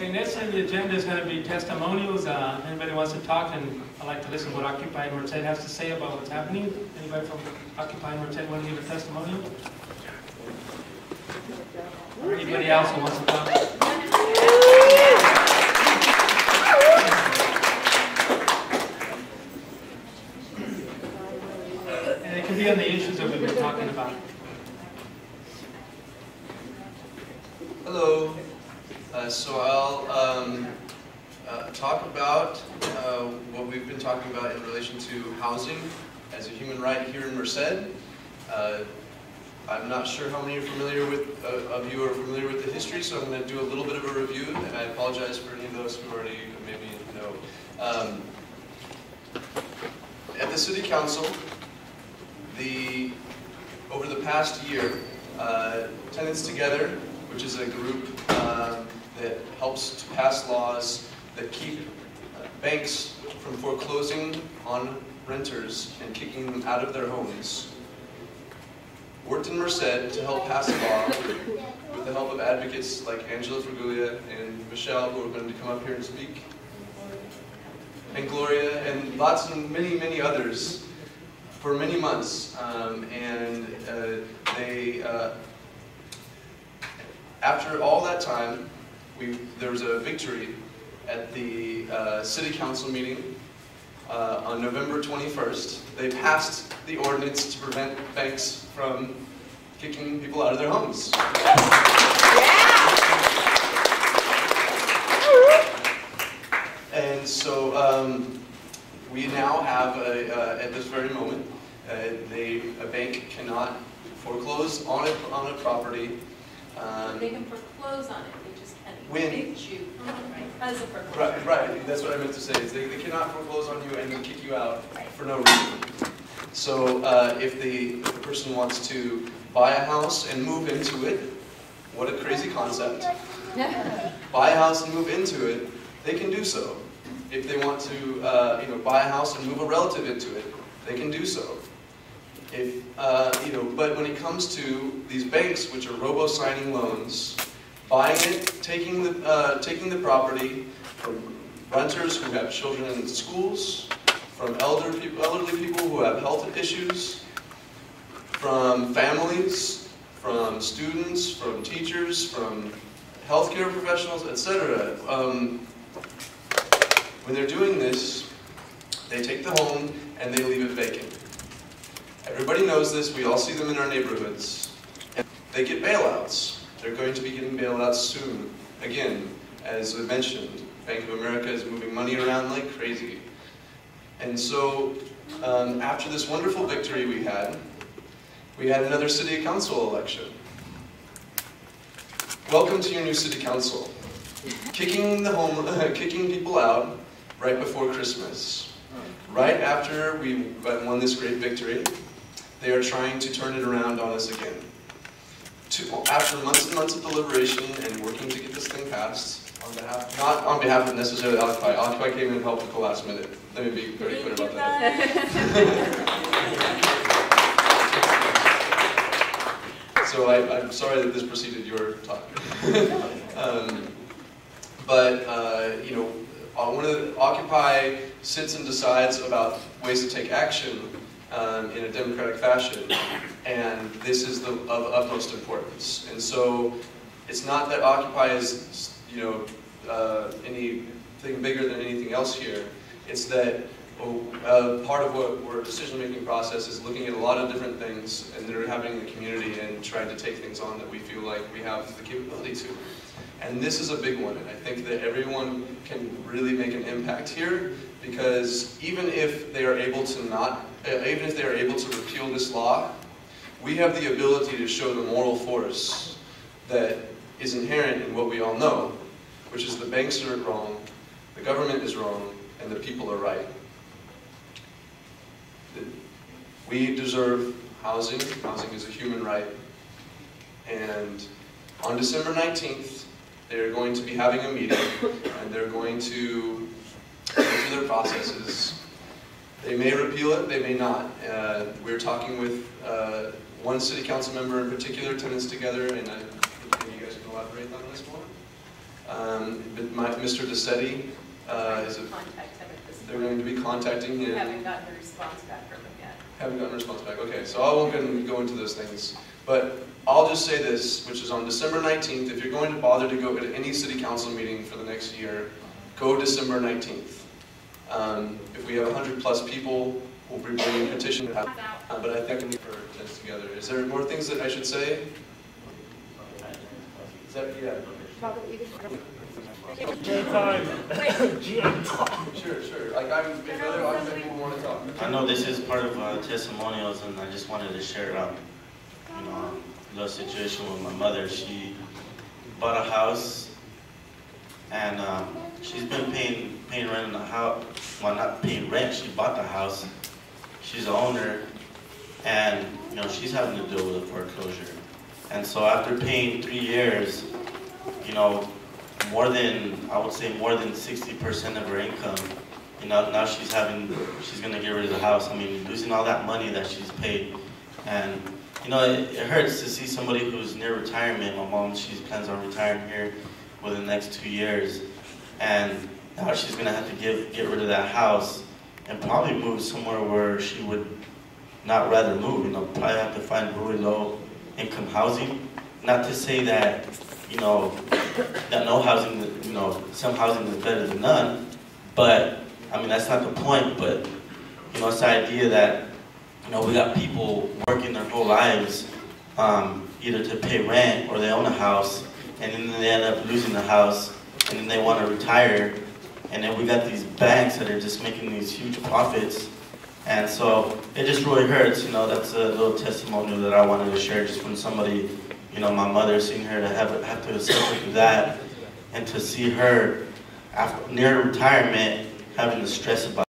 Okay, next on the agenda is going to be testimonials. Anybody wants to talk, and I'd like to listen to what Occupy Merced has to say about what's happening. Anybody from Occupy Merced want to give a testimonial? Or anybody else who wants to talk? And it can be on the issues that we've been talking about. Hello. So I'll talk about what we've been talking about in relation to housing as a human right here in Merced. I'm not sure how many are familiar with, of you are familiar with the history, so I'm going to do a little bit of a review, and I apologize for any of those who already maybe know. At the City Council, over the past year, Tenants Together, which is a group that helps to pass laws that keep banks from foreclosing on renters and kicking them out of their homes, worked in Merced to help pass a law with the help of advocates like Angela Fraguglia and Michelle, who are going to come up here and speak, and Gloria, and lots and many others for many months. After all that time, there was a victory at the City Council meeting on November 21st. They passed the ordinance to prevent banks from kicking people out of their homes. And so we now have, at this very moment, a bank cannot foreclose on a property. They can foreclose on it, they just can't evict you because of foreclosure. Right, that's what I meant to say. Is they cannot foreclose on you and then kick you out for no reason. So if the person wants to buy a house and move into it, what a crazy concept. Buy a house and move into it, they can do so. If they want to buy a house and move a relative into it, they can do so. But when it comes to these banks, which are robo-signing loans, buying it, taking the property from renters who have children in schools, from elderly people who have health issues, from families, from students, from teachers, from healthcare professionals, etc. When they're doing this, they take the home and they leave it vacant. Everybody knows this, we all see them in our neighborhoods. And they get bailouts. They're going to be getting bailouts soon. Again, as I mentioned, Bank of America is moving money around like crazy. And so, after this wonderful victory we had another city council election. Welcome to your new city council. Kicking people out right before Christmas. Right after we won this great victory, they are trying to turn it around on us again. After months and months of deliberation and working to get this thing passed, not on behalf of necessarily Occupy. Occupy came in and helped at the last minute. Let me be very clear about that. So I'm sorry that this preceded your talk. Occupy sits and decides about ways to take action in a democratic fashion, and this is of utmost importance. And so, it's not that Occupy is, anything bigger than anything else here. It's that part of what our decision-making process is looking at a lot of different things, and they're having the community and trying to take things on that we feel like we have the capability to. And this is a big one, and I think that everyone can really make an impact here, because even if they are able to repeal this law, we have the ability to show the moral force that is inherent in what we all know, which is the banks are wrong, the government is wrong, and the people are right. We deserve housing. Housing is a human right. And on December 19th, they're going to be having a meeting, and they're going to go through their processes. They may repeal it, they may not. We're talking with one city council member in particular, Tenants Together, and maybe you guys can elaborate on this one. But Mr. DeSetti is Contact him at this they're point. going to be contacting We him. haven't gotten a response back from him yet. Haven't gotten a response back. Okay, so I won't go into those things. But I'll just say this, which is on December 19th, if you're going to bother to go to any city council meeting for the next year, go December 19th. If we have 100+ people, we'll be bringing a petition. But I think we need for this together. Is there more things that I should say? Is that, yeah. Sure. Like if other occupied people want to talk. I know this is part of testimonials, and I just wanted to share a little situation with my mother. She bought a house, and she's been paying rent in the house. Well, not paying rent. She bought the house. She's the owner, and she's having to deal with a foreclosure. And so after paying 3 years, I would say more than 60% of her income, now she's gonna get rid of the house. I mean, losing all that money that she's paid. And, it hurts to see somebody who's near retirement. My mom, she plans on retiring here within the next 2 years. And now she's gonna have to get rid of that house and probably move somewhere where she would not rather move, probably have to find really low income housing. Not to say that, that no housing, some housing is better than none, but, I mean, that's not the point. But, it's the idea that, we got people working their whole lives, either to pay rent or they own a house, and then they end up losing the house, and then they want to retire, and then we got these banks that are just making these huge profits, and so it just really hurts. That's a little testimonial that I wanted to share just from somebody. My mother, seeing her to have to suffer through that, and to see her near retirement having to stress about